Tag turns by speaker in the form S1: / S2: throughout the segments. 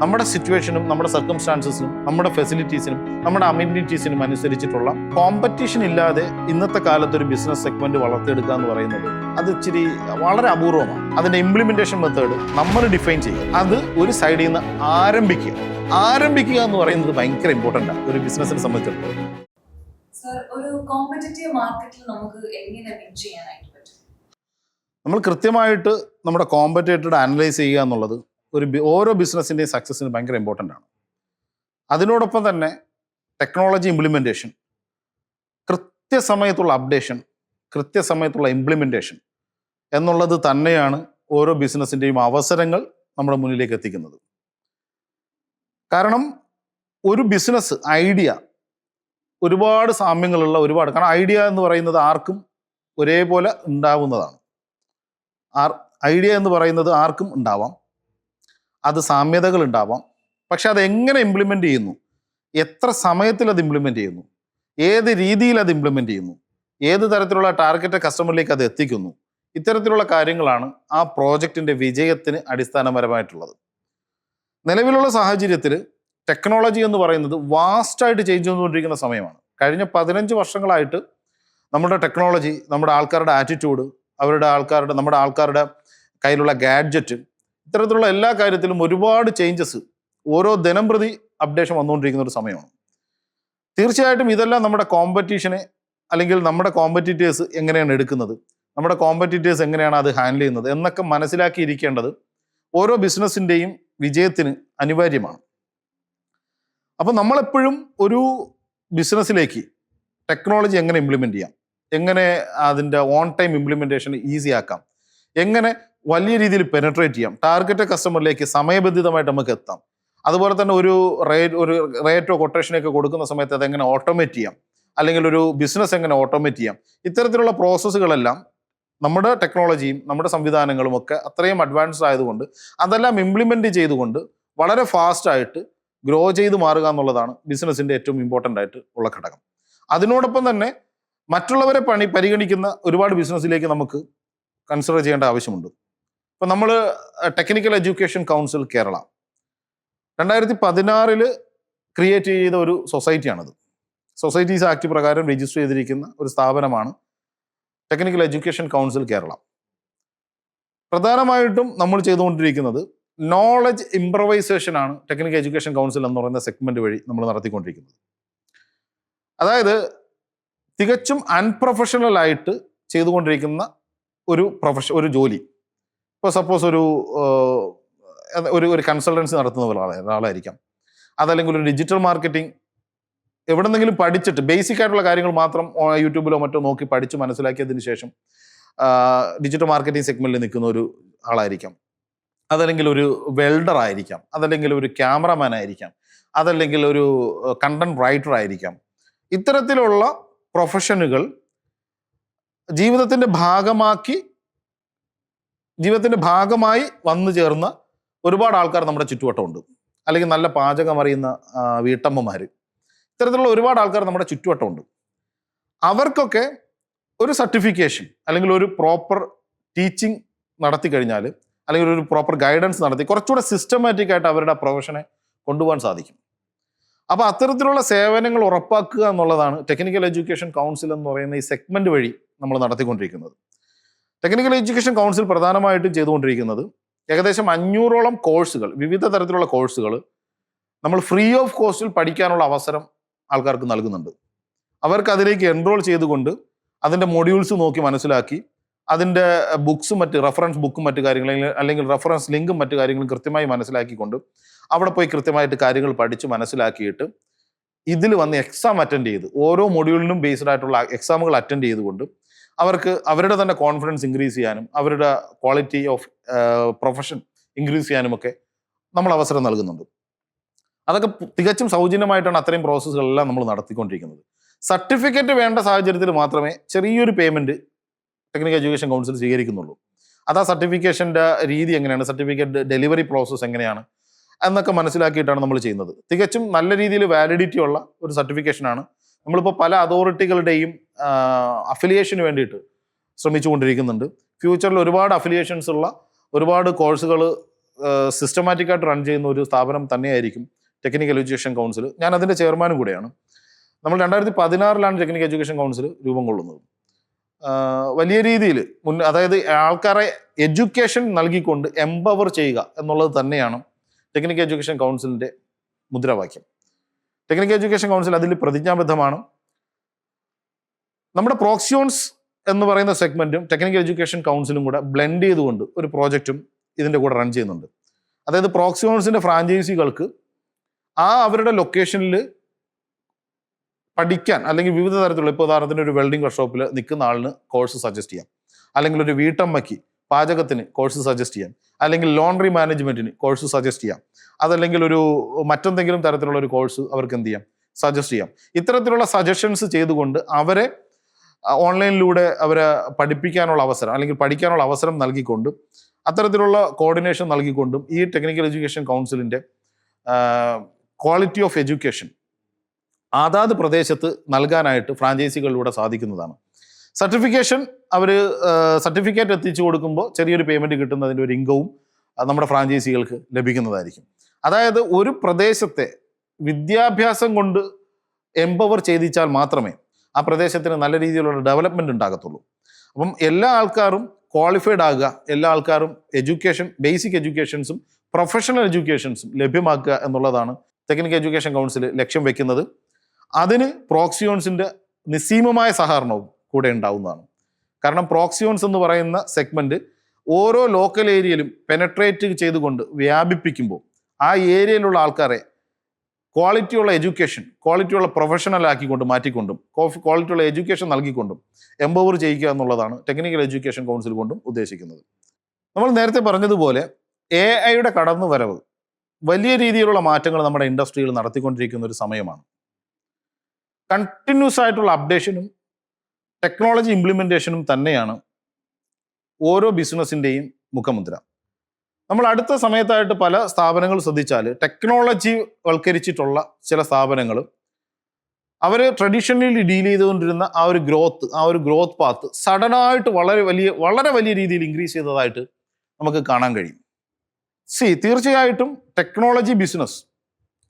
S1: നമ്മുടെ സിറ്റുവേഷനും നമ്മുടെ സർക്കംസ്റ്റാൻസസിനും നമ്മുടെ ഫെസിലിറ്റീസിനും നമ്മുടെ അമ്യൂണിറ്റീസിനും അനുസരിച്ചിട്ടുള്ള കോമ്പറ്റീഷൻ ഇല്ലാതെ ഇന്നത്തെ കാലത്ത് ഒരു ബിസിനസ് സെഗ്മെന്റ് വളർത്തിയെടുക്കുക എന്ന് പറയുന്നത് അത് ഇച്ചിരി വളരെ അപൂർവമാണ്. അതിന്റെ ഇംപ്ലിമെന്റേഷൻ മെത്തേഡ് നമ്മൾ ഡിഫൈൻ ചെയ്യുക, അത് ഒരു സൈഡിൽ നിന്ന് ആരംഭിക്കുക എന്ന് പറയുന്നത് ഭയങ്കര ഇമ്പോർട്ടൻ്റ് ആണ് ഒരു ബിസിനസിനെ സംബന്ധിച്ചിടത്തോളം.
S2: ഒരു കോമ്പറ്റീറ്റീവ് മാർക്കറ്റിൽ നമുക്ക് എങ്ങനെ വിൻ ചെയ്യാനായിട്ട് പറ്റും?
S1: നമ്മൾ കൃത്യമായിട്ട് നമ്മുടെ കോമ്പറ്റേറ്റർ അനലൈസ് ചെയ്യുക എന്നുള്ളത് ഓരോ ബിസിനസ്സിൻ്റെയും സക്സസിന് ഭയങ്കര ഇമ്പോർട്ടൻ്റ് ആണ്. അതിനോടൊപ്പം തന്നെ ടെക്നോളജി ഇംപ്ലിമെൻറ്റേഷൻ, കൃത്യസമയത്തുള്ള അപ്ഡേഷൻ, കൃത്യസമയത്തുള്ള ഇംപ്ലിമെൻറ്റേഷൻ എന്നുള്ളത് തന്നെയാണ് ഓരോ ബിസിനസ്സിൻ്റെയും അവസരങ്ങൾ നമ്മുടെ മുന്നിലേക്ക് എത്തിക്കുന്നത്. കാരണം ഒരു ബിസിനസ് ഐഡിയ ഒരുപാട് സാമ്യങ്ങളുള്ള കാരണം ഐഡിയ എന്ന് പറയുന്നത് ആർക്കും ഒരേപോലെ ഉണ്ടാവുന്നതാണ്. ഐഡിയ എന്ന് പറയുന്നത് ആർക്കും ഉണ്ടാവാം, അത് സാമ്യതകൾ ഉണ്ടാവാം. പക്ഷെ അത് എങ്ങനെ ഇംപ്ലിമെൻ്റ് ചെയ്യുന്നു, എത്ര സമയത്തിൽ അത് ഇംപ്ലിമെൻ്റ് ചെയ്യുന്നു, ഏത് രീതിയിൽ അത് ഇംപ്ലിമെൻ്റ് ചെയ്യുന്നു, ഏത് തരത്തിലുള്ള ടാർഗറ്റ് കസ്റ്റമറിലേക്ക് അത് എത്തിക്കുന്നു, ഇത്തരത്തിലുള്ള കാര്യങ്ങളാണ് ആ പ്രോജക്റ്റിൻ്റെ വിജയത്തിന് അടിസ്ഥാനപരമായിട്ടുള്ളത്. നിലവിലുള്ള സാഹചര്യത്തിൽ ടെക്നോളജി എന്ന് പറയുന്നത് വാസ്റ്റായിട്ട് ചേഞ്ച് ചെയ്തുകൊണ്ടിരിക്കുന്ന സമയമാണ്. കഴിഞ്ഞ 15 വർഷങ്ങളായിട്ട് നമ്മുടെ ടെക്നോളജി, നമ്മുടെ ആൾക്കാരുടെ ആറ്റിറ്റ്യൂഡ്, നമ്മുടെ ആൾക്കാരുടെ കയ്യിലുള്ള ഗാഡ്ജറ്റ്, ഇത്തരത്തിലുള്ള എല്ലാ കാര്യത്തിലും ഒരുപാട് ചേഞ്ചസ് ഓരോ ദിനം പ്രതി അപ്ഡേഷൻ വന്നുകൊണ്ടിരിക്കുന്ന ഒരു സമയമാണ്. തീർച്ചയായിട്ടും ഇതെല്ലാം നമ്മുടെ കോമ്പറ്റീഷനെ അല്ലെങ്കിൽ നമ്മുടെ കോമ്പറ്റീറ്റേഴ്സ് എങ്ങനെയാണ് എടുക്കുന്നത്, നമ്മുടെ കോമ്പറ്റീറ്റേഴ്സ് എങ്ങനെയാണ് അത് ഹാൻഡിൽ ചെയ്യുന്നത് എന്നൊക്കെ മനസ്സിലാക്കിയിരിക്കേണ്ടത് ഓരോ ബിസിനസ്സിൻ്റെയും വിജയത്തിന് അനിവാര്യമാണ്. അപ്പോൾ നമ്മളെപ്പോഴും ഒരു ബിസിനസ്സിലേക്ക് ടെക്നോളജി എങ്ങനെ ഇംപ്ലിമെൻ്റ് ചെയ്യാം, എങ്ങനെ അതിൻ്റെ ഓൺ ടൈം ഇംപ്ലിമെൻറ്റേഷൻ ഈസി ആക്കാം, എങ്ങനെ വലിയ രീതിയിൽ പെനട്രേറ്റ് ചെയ്യാം, ടാർഗറ്റ് കസ്റ്റമറിലേക്ക് സമയബന്ധിതമായിട്ട് നമുക്ക് എത്താം, അതുപോലെ തന്നെ ഒരു റേറ്റോ കൊട്ടേഷനൊക്കെ കൊടുക്കുന്ന സമയത്ത് അതെങ്ങനെ ഓട്ടോമേറ്റ് ചെയ്യാം, അല്ലെങ്കിൽ ഒരു ബിസിനസ് എങ്ങനെ ഓട്ടോമേറ്റ് ചെയ്യാം, ഇത്തരത്തിലുള്ള പ്രോസസ്സുകളെല്ലാം നമ്മുടെ ടെക്നോളജിയും നമ്മുടെ സംവിധാനങ്ങളും ഒക്കെ അത്രയും അഡ്വാൻസ്ഡ് ആയതുകൊണ്ട് അതെല്ലാം ഇംപ്ലിമെൻ്റ് ചെയ്തുകൊണ്ട് വളരെ ഫാസ്റ്റായിട്ട് ഗ്രോ ചെയ്ത് മാറുക എന്നുള്ളതാണ് ബിസിനസ്സിൻ്റെ ഏറ്റവും ഇമ്പോർട്ടൻ്റ് ആയിട്ട് ഉള്ള ഘടകം. അതിനോടൊപ്പം തന്നെ മറ്റുള്ളവരെ പരിഗണിക്കുന്ന ഒരുപാട് ബിസിനസ്സിലേക്ക് നമുക്ക് കൺസിഡർ ചെയ്യേണ്ട ആവശ്യമുണ്ട്. ഇപ്പം നമ്മൾ technical education council Kerala 2016 create ചെയ്ത ഒരു സൊസൈറ്റിയാണത്. സൊസൈറ്റീസ് ആക്ട് പ്രകാരം രജിസ്റ്റർ ചെയ്തിരിക്കുന്ന ഒരു സ്ഥാപനമാണ് ടെക്നിക്കൽ എഡ്യൂക്കേഷൻ കൗൺസിൽ കേരള. പ്രധാനമായിട്ടും നമ്മൾ ചെയ്തുകൊണ്ടിരിക്കുന്നത് നോളജ് ഇംപ്രവൈസേഷൻ ആണ് ടെക്നിക്കൽ എഡ്യൂക്കേഷൻ കൗൺസിൽ എന്ന് പറയുന്ന സെഗ്മെന്റ് വഴി നമ്മൾ നടത്തിക്കൊണ്ടിരിക്കുന്നത്. അതായത് തികച്ചും അൺപ്രൊഫഷണൽ ആയിട്ട് ചെയ്തുകൊണ്ടിരിക്കുന്ന ഒരു ജോലി. ഇപ്പോൾ സപ്പോസ് ഒരു കൺസൾട്ടൻസി നടത്തുന്ന ഒരാളായിരിക്കാം, അതല്ലെങ്കിൽ ഒരു ഡിജിറ്റൽ മാർക്കറ്റിംഗ് എവിടെന്നെങ്കിലും പഠിച്ചിട്ട് ബേസിക് ആയിട്ടുള്ള കാര്യങ്ങൾ മാത്രം യൂട്യൂബിലോ മറ്റോ നോക്കി പഠിച്ച് മനസ്സിലാക്കിയതിന് ശേഷം ഡിജിറ്റൽ മാർക്കറ്റിംഗ് സെഗ്മെന്റിൽ നിൽക്കുന്ന ഒരു ആളായിരിക്കാം, അതല്ലെങ്കിൽ ഒരു വെൽഡർ ആയിരിക്കാം, അതല്ലെങ്കിൽ ഒരു ക്യാമറമാൻ ആയിരിക്കാം, അതല്ലെങ്കിൽ ഒരു കണ്ടന്റ് റൈറ്റർ ആയിരിക്കാം. ഇത്തരത്തിലുള്ള പ്രൊഫഷനുകൾ ജീവിതത്തിൻ്റെ ഭാഗമായി വന്നു ചേർന്ന ഒരുപാട് ആൾക്കാർ നമ്മുടെ ചുറ്റുവട്ടമുണ്ട്. അല്ലെങ്കിൽ നല്ല പാചകം അറിയുന്ന വീട്ടമ്മമാർ, ഇത്തരത്തിലുള്ള ഒരുപാട് ആൾക്കാർ നമ്മുടെ ചുറ്റുവട്ടമുണ്ട്. അവർക്കൊക്കെ ഒരു സർട്ടിഫിക്കേഷൻ അല്ലെങ്കിൽ ഒരു പ്രോപ്പർ ടീച്ചിങ് നടത്തി കഴിഞ്ഞാൽ, അല്ലെങ്കിൽ ഒരു പ്രോപ്പർ ഗൈഡൻസ് നടത്തി കുറച്ചുകൂടെ സിസ്റ്റമാറ്റിക് ആയിട്ട് അവരുടെ പ്രൊഫഷനെ കൊണ്ടുപോകാൻ സാധിക്കും. അപ്പോൾ അത്തരത്തിലുള്ള സേവനങ്ങൾ ഉറപ്പാക്കുക എന്നുള്ളതാണ് ടെക്നിക്കൽ എഡ്യൂക്കേഷൻ കൗൺസിൽ എന്ന് പറയുന്ന ഈ സെഗ്മെന്റ് വഴി നമ്മൾ നടത്തിക്കൊണ്ടിരിക്കുന്നത്. ടെക്നിക്കൽ എഡ്യൂക്കേഷൻ കൗൺസിൽ പ്രധാനമായിട്ടും ചെയ്തുകൊണ്ടിരിക്കുന്നത് ഏകദേശം 500ഓളം കോഴ്സുകൾ, വിവിധ തരത്തിലുള്ള കോഴ്സുകൾ നമ്മൾ ഫ്രീ ഓഫ് കോസ്റ്റിൽ പഠിക്കാനുള്ള അവസരം ആൾക്കാർക്ക് നൽകുന്നുണ്ട്. അവർക്ക് അതിലേക്ക് എൻറോൾ ചെയ്തുകൊണ്ട് അതിൻ്റെ മൊഡ്യൂൾസ് നോക്കി മനസ്സിലാക്കി അതിൻ്റെ ബുക്സും റെഫറൻസ് ബുക്കും മറ്റു കാര്യങ്ങളും അല്ലെങ്കിൽ റെഫറൻസ് ലിങ്കും മറ്റു കാര്യങ്ങളും കൃത്യമായി മനസ്സിലാക്കിക്കൊണ്ട് അവിടെ പോയി കൃത്യമായിട്ട് കാര്യങ്ങൾ പഠിച്ച് മനസ്സിലാക്കിയിട്ട് ഇതിൽ വന്ന് എക്സാം അറ്റൻഡ് ചെയ്ത് ഓരോ മൊഡ്യൂളിനും ബേസ്ഡ് ആയിട്ടുള്ള എക്സാമുകൾ അറ്റൻഡ് ചെയ്തുകൊണ്ട് അവർക്ക് അവരുടെ തന്നെ കോൺഫിഡൻസ് ഇൻക്രീസ് ചെയ്യാനും അവരുടെ ക്വാളിറ്റി ഓഫ് പ്രൊഫഷൻ ഇൻക്രീസ് ചെയ്യാനും ഒക്കെ നമ്മൾ അവസരം നൽകുന്നുണ്ട്. അതൊക്കെ തികച്ചും സൗജന്യമായിട്ടാണ് അത്രയും പ്രോസസ്സുകളെല്ലാം നമ്മൾ നടത്തിക്കൊണ്ടിരിക്കുന്നത്. സർട്ടിഫിക്കറ്റ് വേണ്ട സാഹചര്യത്തിൽ മാത്രമേ ചെറിയൊരു പേയ്മെൻറ്റ് ടെക്നിക്കൽ എഡ്യൂക്കേഷൻ കൗൺസിൽ സ്വീകരിക്കുന്നുള്ളൂ. അത് ആ സർട്ടിഫിക്കേഷൻ്റെ രീതി എങ്ങനെയാണ്, സർട്ടിഫിക്കറ്റ് ഡെലിവറി പ്രോസസ്സ് എങ്ങനെയാണ് എന്നൊക്കെ മനസ്സിലാക്കിയിട്ടാണ് നമ്മൾ ചെയ്യുന്നത്. തികച്ചും നല്ല രീതിയിൽ വാലിഡിറ്റി ഉള്ള ഒരു സർട്ടിഫിക്കേഷനാണ്. നമ്മളിപ്പോൾ പല അതോറിറ്റികളുടെയും അഫിലിയേഷന് വേണ്ടിയിട്ട് ശ്രമിച്ചുകൊണ്ടിരിക്കുന്നുണ്ട്. ഫ്യൂച്ചറിൽ ഒരുപാട് അഫിലിയേഷൻസ് ഉള്ള ഒരുപാട് കോഴ്സുകൾ സിസ്റ്റമാറ്റിക്കായിട്ട് റൺ ചെയ്യുന്ന ഒരു സ്ഥാപനം തന്നെയായിരിക്കും ടെക്നിക്കൽ എഡ്യൂക്കേഷൻ കൗൺസിൽ. ഞാൻ അതിൻ്റെ ചെയർമാനും കൂടെയാണ്. നമ്മൾ 2016 ടെക്നിക്കൽ എഡ്യൂക്കേഷൻ കൗൺസിൽ രൂപം കൊള്ളുന്നത്. വലിയ രീതിയിൽ അതായത് ആൾക്കാരെ എഡ്യൂക്കേഷൻ നൽകിക്കൊണ്ട് എംപവർ ചെയ്യുക എന്നുള്ളത് തന്നെയാണ് ടെക്നിക്കൽ എഡ്യൂക്കേഷൻ കൗൺസിലിൻ്റെ മുദ്രാവാക്യം. ടെക്നിക്കൽ എഡ്യൂക്കേഷൻ കൗൺസിൽ അതിൽ പ്രതിജ്ഞാബദ്ധമാണ്. നമ്മുടെ പ്രോക്സിയോൺസ് എന്ന് പറയുന്ന സെഗ്മെന്റും ടെക്നിക്കൽ എഡ്യൂക്കേഷൻ കൗൺസിലും കൂടെ ബ്ലെൻഡ് ചെയ്തുകൊണ്ട് ഒരു പ്രോജക്റ്റും ഇതിൻ്റെ കൂടെ റൺ ചെയ്യുന്നുണ്ട്. അതായത് പ്രോക്സിയോൺസിൻ്റെ ഫ്രാഞ്ചൈസികൾക്ക് അവരുടെ ലൊക്കേഷനിൽ പഠിക്കാൻ അല്ലെങ്കിൽ വിവിധ തരത്തിലുള്ള, ഇപ്പോൾ ഉദാഹരണത്തിന് ഒരു വെൽഡിംഗ് വർക്ക്ഷോപ്പിൽ നിൽക്കുന്ന ആളിന് കോഴ്സ് സജസ്റ്റ് ചെയ്യാം, അല്ലെങ്കിൽ ഒരു വീട്ടമ്മയ്ക്ക് പാചകത്തിന് കോഴ്സ് സജസ്റ്റ് ചെയ്യാം, അല്ലെങ്കിൽ ലോണ്ടറി മാനേജ്മെന്റിന് കോഴ്സ് സജസ്റ്റ് ചെയ്യാം, അതല്ലെങ്കിൽ ഒരു മറ്റെന്തെങ്കിലും തരത്തിലുള്ള ഒരു കോഴ്സ് അവർക്ക് എന്ത് ചെയ്യാം, സജസ്റ്റ് ചെയ്യാം. ഇത്തരത്തിലുള്ള സജഷൻസ് ചെയ്തുകൊണ്ട് അവരെ ഓൺലൈനിലൂടെ അവരെ പഠിപ്പിക്കാനുള്ള അവസരം അല്ലെങ്കിൽ പഠിക്കാനുള്ള അവസരം നൽകിക്കൊണ്ടും അത്തരത്തിലുള്ള കോർഡിനേഷൻ നൽകിക്കൊണ്ടും ഈ ടെക്നിക്കൽ എഡ്യൂക്കേഷൻ കൗൺസിലിൻ്റെ ക്വാളിറ്റി ഓഫ് എഡ്യൂക്കേഷൻ അതാത് പ്രദേശത്ത് നൽകാനായിട്ട് ഫ്രാഞ്ചൈസികളിലൂടെ സാധിക്കുന്നതാണ്. സർട്ടിഫിക്കേഷൻ സർട്ടിഫിക്കറ്റ് എത്തിച്ചു കൊടുക്കുമ്പോൾ ചെറിയൊരു പേയ്മെൻറ്റ് കിട്ടുന്നതിൻ്റെ ഒരു ഇൻകവും നമ്മുടെ ഫ്രാഞ്ചൈസികൾക്ക് ലഭിക്കുന്നതായിരിക്കും. അതായത് ഒരു പ്രദേശത്തെ വിദ്യാഭ്യാസം കൊണ്ട് എംപവർ ചെയ്തിച്ചാൽ മാത്രമേ ആ പ്രദേശത്തിന് നല്ല രീതിയിലുള്ള ഡെവലപ്മെൻറ്റ് ഉണ്ടാകത്തുള്ളൂ. അപ്പം എല്ലാ ആൾക്കാരും ക്വാളിഫൈഡ് ആകുക, എല്ലാ ആൾക്കാരും ബേസിക് എഡ്യൂക്കേഷൻസും പ്രൊഫഷണൽ എഡ്യൂക്കേഷൻസും ലഭ്യമാക്കുക എന്നുള്ളതാണ് ടെക്നിക്കൽ എഡ്യൂക്കേഷൻ കൗൺസിൽ ലക്ഷ്യം വെക്കുന്നത്. അതിന് പ്രോക്സിയോൺസിൻ്റെ നിസ്സീമമായ സഹകരണവും കൂടെ ഉണ്ടാവുന്നതാണ്. കാരണം പ്രോക്സിയോൺസ് എന്ന് പറയുന്ന സെഗ്മെന്റ് ഓരോ ലോക്കൽ ഏരിയയിലും പെനട്രേറ്റ് ചെയ്തുകൊണ്ട് വ്യാപിപ്പിക്കുമ്പോൾ ആ ഏരിയയിലുള്ള ആൾക്കാരെ ക്വാളിറ്റിയുള്ള എഡ്യൂക്കേഷൻ, ക്വാളിറ്റിയുള്ള പ്രൊഫഷണൽ ആക്കിക്കൊണ്ട് മാറ്റിക്കൊണ്ടും ക്വാളിറ്റിയുള്ള എഡ്യൂക്കേഷൻ നൽകിക്കൊണ്ടും എംപവർ ചെയ്യിക്കുക എന്നുള്ളതാണ് ടെക്നിക്കൽ എഡ്യൂക്കേഷൻ കൗൺസിൽ കൊണ്ടും ഉദ്ദേശിക്കുന്നത്. നമ്മൾ നേരത്തെ പറഞ്ഞതുപോലെ AI കടന്നുവരവ് വലിയ രീതിയിലുള്ള മാറ്റങ്ങൾ നമ്മുടെ ഇൻഡസ്ട്രിയിൽ നടത്തിക്കൊണ്ടിരിക്കുന്ന ഒരു സമയമാണ്. കണ്ടിന്യൂസ് ആയിട്ടുള്ള അപ്ഡേഷനും ടെക്നോളജി ഇംപ്ലിമെൻറ്റേഷനും തന്നെയാണ് ഓരോ ബിസിനസ്സിൻ്റെയും മുഖമുദ്ര. നമ്മൾ അടുത്ത സമയത്തായിട്ട് പല സ്ഥാപനങ്ങൾ ശ്രദ്ധിച്ചാൽ ടെക്നോളജി വൽക്കരിച്ചിട്ടുള്ള ചില സ്ഥാപനങ്ങൾ അവർ ട്രഡീഷണലി ഡീൽ ചെയ്തുകൊണ്ടിരുന്ന ആ ഒരു ഗ്രോത്ത് പാത്ത് സഡനായിട്ട് വളരെ വലിയ രീതിയിൽ ഇൻക്രീസ് ചെയ്തതായിട്ട് നമുക്ക് കാണാൻ കഴിയും. തീർച്ചയായിട്ടും ടെക്നോളജി ബിസിനസ്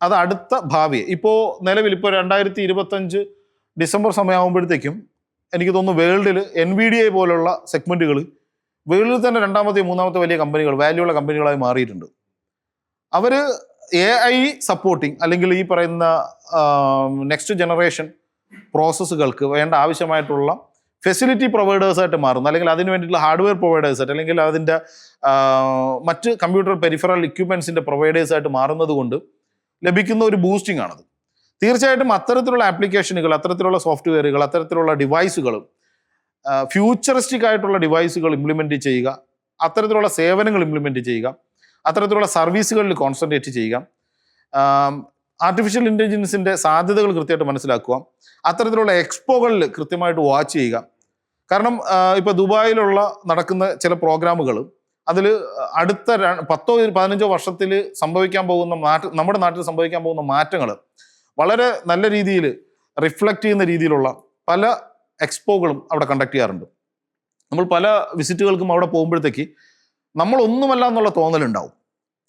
S1: അത് അടുത്ത ഭാവിയെ ഇപ്പോൾ 2025 ഡിസംബർ സമയമാകുമ്പോഴത്തേക്കും എനിക്ക് തോന്നുന്നു വേൾഡിൽ NVIDIA പോലുള്ള സെഗ്മെന്റുകൾ വേൾഡിൽ തന്നെ 2ാമത്തെ 3ാമത്തെ വലിയ കമ്പനികൾ, വാല്യുള്ള കമ്പനികളായി മാറിയിട്ടുണ്ട്. അവർ AI സപ്പോർട്ടിങ് അല്ലെങ്കിൽ ഈ പറയുന്ന നെക്സ്റ്റ് ജനറേഷൻ പ്രോസസ്സുകൾക്ക് വേണ്ട ആവശ്യമായിട്ടുള്ള ഫെസിലിറ്റി പ്രൊവൈഡേഴ്സായിട്ട് മാറുന്നു, അല്ലെങ്കിൽ അതിന് വേണ്ടിയിട്ടുള്ള ഹാർഡ്വെയർ പ്രൊവൈഡേഴ്സായിട്ട്, അല്ലെങ്കിൽ അതിൻ്റെ മറ്റ് കമ്പ്യൂട്ടർ പെരിഫറൽ ഇക്വിപ്മെൻസിൻ്റെ പ്രൊവൈഡേഴ്സായിട്ട് മാറുന്നത് കൊണ്ട് ലഭിക്കുന്ന ഒരു ബൂസ്റ്റിംഗ് ആണത്. തീർച്ചയായിട്ടും അത്തരത്തിലുള്ള ആപ്ലിക്കേഷനുകൾ, അത്തരത്തിലുള്ള സോഫ്റ്റ്വെയറുകൾ, അത്തരത്തിലുള്ള ഡിവൈസുകൾ, ഫ്യൂച്ചറിസ്റ്റിക് ആയിട്ടുള്ള ഡിവൈസുകൾ ഇംപ്ലിമെൻറ്റ് ചെയ്യുക, അത്തരത്തിലുള്ള സേവനങ്ങൾ ഇംപ്ലിമെൻറ്റ് ചെയ്യുക, അത്തരത്തിലുള്ള സർവീസുകളിൽ കോൺസെൻട്രേറ്റ് ചെയ്യുക, ആർട്ടിഫിഷ്യൽ ഇൻ്റലിജൻസിൻ്റെ സാധ്യതകൾ കൃത്യമായിട്ട് മനസ്സിലാക്കുക, അത്തരത്തിലുള്ള എക്സ്പോകളിൽ കൃത്യമായിട്ട് വാച്ച് ചെയ്യുക. കാരണം ഇപ്പോൾ ദുബായിലുള്ള നടക്കുന്ന ചില പ്രോഗ്രാമുകൾ അതിൽ അടുത്ത 10-15 വർഷത്തിൽ സംഭവിക്കാൻ പോകുന്ന നമ്മുടെ നാട്ടിൽ സംഭവിക്കാൻ പോകുന്ന മാറ്റങ്ങൾ വളരെ നല്ല രീതിയിൽ റിഫ്ലക്റ്റ് ചെയ്യുന്ന രീതിയിലുള്ള പല എക്സ്പോകളും അവിടെ കണ്ടക്ട് ചെയ്യാറുണ്ട്. നമ്മൾ പല വിസിറ്റുകൾക്കും അവിടെ പോകുമ്പോഴത്തേക്ക് നമ്മളൊന്നുമല്ല എന്നുള്ള തോന്നലുണ്ടാവും.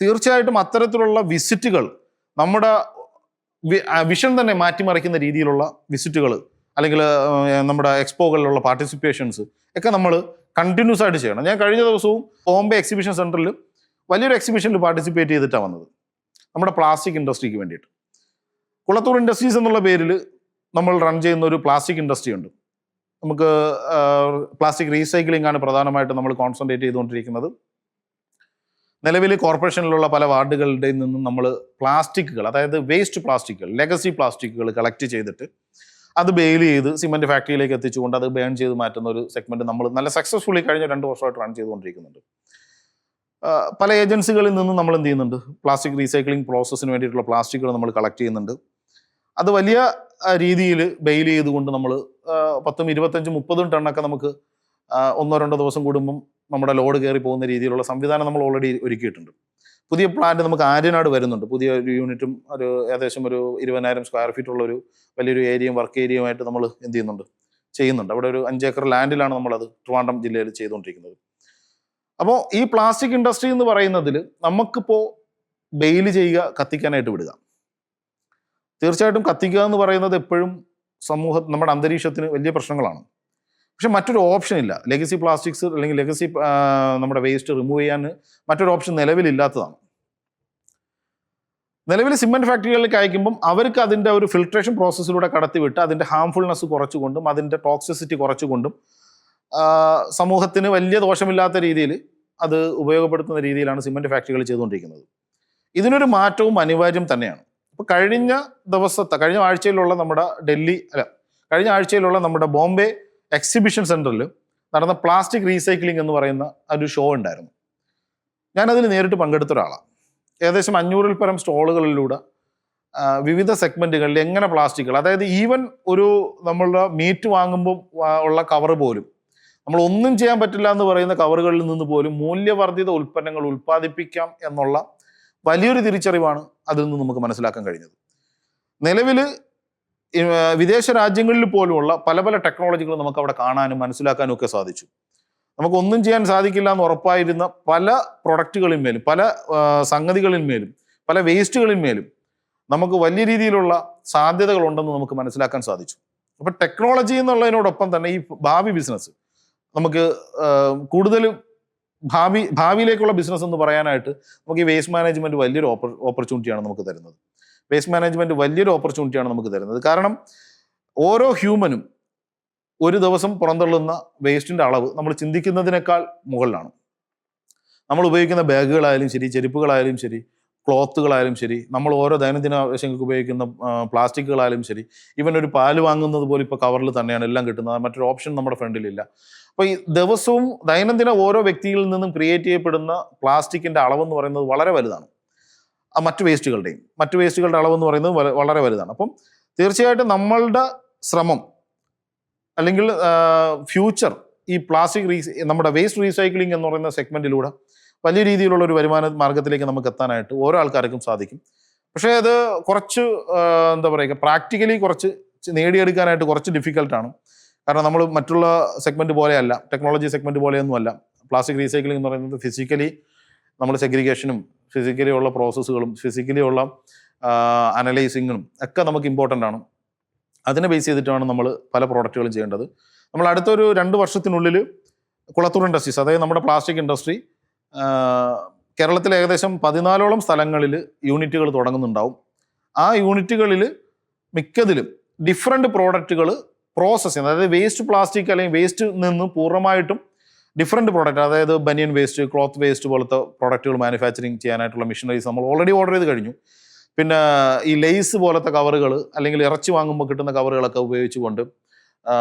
S1: തീർച്ചയായിട്ടും അത്തരത്തിലുള്ള വിസിറ്റുകൾ നമ്മുടെ വിഷൻ തന്നെ മാറ്റിമറിക്കുന്ന രീതിയിലുള്ള വിസിറ്റുകൾ, അല്ലെങ്കിൽ നമ്മുടെ എക്സ്പോകളിലുള്ള പാർട്ടിസിപ്പേഷൻസ് ഒക്കെ നമ്മൾ കണ്ടിന്യൂസ് ആയിട്ട് ചെയ്യണം. ഞാൻ കഴിഞ്ഞ ദിവസവും ബോംബെ എക്സിബിഷൻ സെൻറ്ററിൽ വലിയൊരു എക്സിബിഷനിൽ പാർട്ടിസിപ്പേറ്റ് ചെയ്തിട്ടാണ് വന്നത്, നമ്മുടെ പ്ലാസ്റ്റിക് ഇൻഡസ്ട്രിക്ക് വേണ്ടിയിട്ട്. കുളത്തൂർ ഇൻഡസ്ട്രീസ് എന്നുള്ള പേരിൽ നമ്മൾ റൺ ചെയ്യുന്ന ഒരു പ്ലാസ്റ്റിക് ഇൻഡസ്ട്രി ഉണ്ട്. നമുക്ക് പ്ലാസ്റ്റിക് റീസൈക്ലിംഗ് ആണ് പ്രധാനമായിട്ട് നമ്മൾ കോൺസെൻട്രേറ്റ് ചെയ്തുകൊണ്ടിരിക്കുന്നത്. നിലവിൽ കോർപ്പറേഷനിലുള്ള പല വാർഡുകളുടെ നിന്നും നമ്മൾ പ്ലാസ്റ്റിക്കുകൾ, അതായത് വേസ്റ്റ് പ്ലാസ്റ്റിക്കുകൾ, ലെഗസി പ്ലാസ്റ്റിക്കുകൾ കളക്ട് ചെയ്തിട്ട് അത് ബെയിൽ ചെയ്ത് സിമെൻറ്റ് ഫാക്ടറിയിലേക്ക് എത്തിച്ചുകൊണ്ട് അത് ബേൺ ചെയ്ത് മാറ്റുന്ന ഒരു സെഗ്മെൻറ്റ് നമ്മൾ നല്ല സക്സസ്ഫുള്ളി കഴിഞ്ഞ 2 വർഷമായിട്ട് റൺ ചെയ്തുകൊണ്ടിരിക്കുന്നുണ്ട്. പല ഏജൻസികളിൽ നിന്നും നമ്മൾ എന്ത് ചെയ്യുന്നുണ്ട്, പ്ലാസ്റ്റിക് റീസൈക്ലിംഗ് പ്രോസസ്സിന് വേണ്ടിയിട്ടുള്ള പ്ലാസ്റ്റിക്കുകൾ നമ്മൾ കളക്ട് ചെയ്യുന്നുണ്ട്. അത് വലിയ രീതിയിൽ ബെയിൽ ചെയ്തുകൊണ്ട് നമ്മൾ 10, 25, 30 ടണ്ണൊക്കെ നമുക്ക് 1-2 ദിവസം കൂടുമ്പം നമ്മുടെ ലോഡ് കയറി പോകുന്ന രീതിയിലുള്ള സംവിധാനം നമ്മൾ ഓൾറെഡി ഒരുക്കിയിട്ടുണ്ട്. പുതിയ പ്ലാന്റ് നമുക്ക് ആര്യനാട് വരുന്നുണ്ട്. പുതിയ ഒരു യൂണിറ്റും ഏകദേശം ഒരു 20,000 സ്ക്വയർ ഫീറ്റ് ഉള്ള ഒരു വലിയൊരു ഏരിയയും വർക്ക് ഏരിയയുമായിട്ട് നമ്മൾ എന്ത് ചെയ്യുന്നുണ്ട്, അവിടെ ഒരു 5 ഏക്കർ ലാൻഡിലാണ് നമ്മളത് ട്രിവാൻഡ്രം ജില്ലയിൽ ചെയ്തുകൊണ്ടിരിക്കുന്നത്. അപ്പോൾ ഈ പ്ലാസ്റ്റിക് ഇൻഡസ്ട്രി എന്ന് പറയുന്നതിൽ നമുക്കിപ്പോൾ ബെയിൽ ചെയ്യുക, കത്തിക്കാനായിട്ട് വിടുക. തീർച്ചയായിട്ടും കത്തിക്കുക എന്ന് പറയുന്നത് എപ്പോഴും നമ്മുടെ അന്തരീക്ഷത്തിന് വലിയ പ്രശ്നങ്ങളാണ്. പക്ഷെ മറ്റൊരു ഓപ്ഷൻ ഇല്ല. ലെഗസി പ്ലാസ്റ്റിക്സ് അല്ലെങ്കിൽ ലെഗസി നമ്മുടെ വേസ്റ്റ് റിമൂവ് ചെയ്യാൻ മറ്റൊരു ഓപ്ഷൻ നിലവിലില്ലാത്തതാണ്. നിലവിൽ സിമെന്റ് ഫാക്ടറികളിലേക്ക് അയക്കുമ്പം അവർക്ക് അതിൻ്റെ ഒരു ഫിൽട്രേഷൻ പ്രോസസ്സിലൂടെ കടത്തിവിട്ട് അതിൻ്റെ ഹാംഫുൾനെസ് കുറച്ചുകൊണ്ടും അതിൻ്റെ ടോക്സിസിറ്റി കുറച്ചുകൊണ്ടും സമൂഹത്തിന് വലിയ ദോഷമില്ലാത്ത രീതിയിൽ അത് ഉപയോഗപ്പെടുത്തുന്ന രീതിയിലാണ് സിമെന്റ് ഫാക്ടറികൾ ചെയ്തുകൊണ്ടിരിക്കുന്നത്. ഇതിനൊരു മാറ്റവും അനിവാര്യം തന്നെയാണ്. ഇപ്പോൾ കഴിഞ്ഞ ആഴ്ചയിലുള്ള നമ്മുടെ ബോംബെ എക്സിബിഷൻ സെന്ററിൽ നടന്ന പ്ലാസ്റ്റിക് റീസൈക്ലിംഗ് എന്ന് പറയുന്ന ഒരു ഷോ ഉണ്ടായിരുന്നു. ഞാനതിൽ നേരിട്ട് പങ്കെടുത്ത ഒരാളാണ്. ഏകദേശം 500-ൽ പരം സ്റ്റോളുകളിലൂടെ വിവിധ സെഗ്മെന്റുകളിൽ എങ്ങനെ പ്ലാസ്റ്റിക്കുകൾ, അതായത് ഈവൻ നമ്മളുടെ മീറ്റ് വാങ്ങുമ്പോൾ ഉള്ള കവർ പോലും നമ്മൾ ഒന്നും ചെയ്യാൻ പറ്റില്ല എന്ന് പറയുന്ന കവറുകളിൽ നിന്ന് പോലും മൂല്യവർദ്ധിത ഉൽപ്പന്നങ്ങൾ ഉൽപ്പാദിപ്പിക്കാം എന്നുള്ള വലിയൊരു തിരിച്ചറിവാണ് അതിൽ നിന്ന് നമുക്ക് മനസ്സിലാക്കാൻ കഴിഞ്ഞത്. നിലവിൽ വിദേശ രാജ്യങ്ങളിൽ പോലുമുള്ള പല പല ടെക്നോളജികൾ നമുക്ക് അവിടെ കാണാനും മനസ്സിലാക്കാനും ഒക്കെ സാധിച്ചു. നമുക്കൊന്നും ചെയ്യാൻ സാധിക്കില്ല എന്ന് ഉറപ്പായിരുന്ന പല പ്രൊഡക്റ്റുകളിന്മേലും, പല സംഗതികളിന്മേലും, പല വേസ്റ്റുകളിന്മേലും നമുക്ക് വലിയ രീതിയിലുള്ള സാധ്യതകളുണ്ടെന്ന് നമുക്ക് മനസ്സിലാക്കാൻ സാധിച്ചു. അപ്പം ടെക്നോളജി എന്നുള്ളതിനോടൊപ്പം തന്നെ ഈ ഭാവി ബിസിനസ് നമുക്ക് കൂടുതൽ ഭാവിയിലേക്കുള്ള ബിസിനസ് എന്ന് പറയാനായിട്ട് നമുക്ക് ഈ വേസ്റ്റ് മാനേജ്മെന്റ് വലിയൊരു ഓപ്പർച്യൂണിറ്റിയാണ് നമുക്ക് തരുന്നത്. കാരണം ഓരോ ഹ്യൂമനും ഒരു ദിവസം പുറന്തള്ളുന്ന വേസ്റ്റിന്റെ അളവ് നമ്മൾ ചിന്തിക്കുന്നതിനേക്കാൾ മുകളിലാണ്. നമ്മൾ ഉപയോഗിക്കുന്ന ബാഗുകളായാലും ശരി, ചെരുപ്പുകളായാലും ശരി, ക്ലോത്തുകളായാലും ശരി, നമ്മൾ ഓരോ ദൈനംദിന ആവശ്യങ്ങൾക്ക് ഉപയോഗിക്കുന്ന പ്ലാസ്റ്റിക്കുകളായാലും ശരി, ഈവൻ ഒരു പാല് വാങ്ങുന്നത് പോലും ഇപ്പോൾ കവറിൽ തന്നെയാണ് എല്ലാം കിട്ടുന്നത്. മറ്റൊരു ഓപ്ഷൻ നമ്മുടെ ഫ്രണ്ടിലില്ല. അപ്പോൾ ഈ ദിവസവും ദൈനംദിന ഓരോ വ്യക്തിയിൽ നിന്നും ക്രിയേറ്റ് ചെയ്യപ്പെടുന്ന പ്ലാസ്റ്റിക്കിന്റെ അളവെന്ന് പറയുന്നത് വളരെ വലുതാണ്. മറ്റു വേസ്റ്റുകളുടെ അളവെന്ന് പറയുന്നത് വളരെ വലുതാണ്. അപ്പം തീർച്ചയായിട്ടും നമ്മളുടെ ശ്രമം അല്ലെങ്കിൽ ഫ്യൂച്ചർ ഈ നമ്മുടെ വേസ്റ്റ് റീസൈക്ലിംഗ് എന്ന് പറയുന്ന സെഗ്മെന്റിലൂടെ വലിയ രീതിയിലുള്ള ഒരു വരുമാന മാർഗത്തിലേക്ക് നമുക്ക് എത്താനായിട്ട് ഓരോ ആൾക്കാർക്കും സാധിക്കും. പക്ഷേ അത് കുറച്ച് പ്രാക്ടിക്കലി കുറച്ച് നേടിയെടുക്കാനായിട്ട് കുറച്ച് ഡിഫിക്കൽട്ടാണ്. കാരണം നമ്മൾ മറ്റുള്ള സെഗ്മെന്റ് പോലെയല്ല, ടെക്നോളജി സെഗ്മെന്റ് പോലെയൊന്നുമല്ല. പ്ലാസ്റ്റിക് റീസൈക്ലിംഗ് എന്ന് പറയുന്നത് ഫിസിക്കലി നമ്മൾ സെഗ്രിഗേഷനും ഫിസിക്കലി ഉള്ള പ്രോസസ്സുകളും ഫിസിക്കലി ഉള്ള അനലൈസിങ്ങും ഒക്കെ നമുക്ക് ഇമ്പോർട്ടൻ്റ് ആണ്. അതിനെ ബേസ് ചെയ്തിട്ടാണ് നമ്മൾ പല പ്രോഡക്റ്റുകളും ചെയ്യേണ്ടത്. നമ്മൾ അടുത്തൊരു 2 വർഷത്തിനുള്ളിൽ കുളത്തൂർ ഇൻഡസ്ട്രീസ്, അതായത് നമ്മുടെ പ്ലാസ്റ്റിക് ഇൻഡസ്ട്രി കേരളത്തിൽ ഏകദേശം 14ഓളം സ്ഥലങ്ങളിൽ യൂണിറ്റുകൾ തുടങ്ങുന്നുണ്ടാവും. ആ യൂണിറ്റുകളിൽ മിക്കതിലും ഡിഫറെൻറ്റ് പ്രോഡക്റ്റുകൾ പ്രോസസ്സ് ചെയ്യുന്നത്, അതായത് വേസ്റ്റ് പ്ലാസ്റ്റിക് അല്ലെങ്കിൽ വേസ്റ്റ് നിന്ന് പൂർണ്ണമായിട്ടും ഡിഫറെൻറ്റ് പ്രോഡക്റ്റ്, അതായത് ബനിയൻ വേസ്റ്റ്, ക്ലോത്ത് വേസ്റ്റ് പോലത്തെ പ്രോഡക്റ്റുകൾ മാനുഫാക്ചറിങ് ചെയ്യാനായിട്ടുള്ള മെഷീനറീസ് നമ്മൾ ഓൾറെഡി ഓർഡർ ചെയ്ത് കഴിഞ്ഞു. പിന്നെ ഈ ലേസ് പോലത്തെ കവറുകൾ അല്ലെങ്കിൽ ഇറച്ചി വാങ്ങുമ്പോൾ കിട്ടുന്ന കവറുകളൊക്കെ ഉപയോഗിച്ചുകൊണ്ട്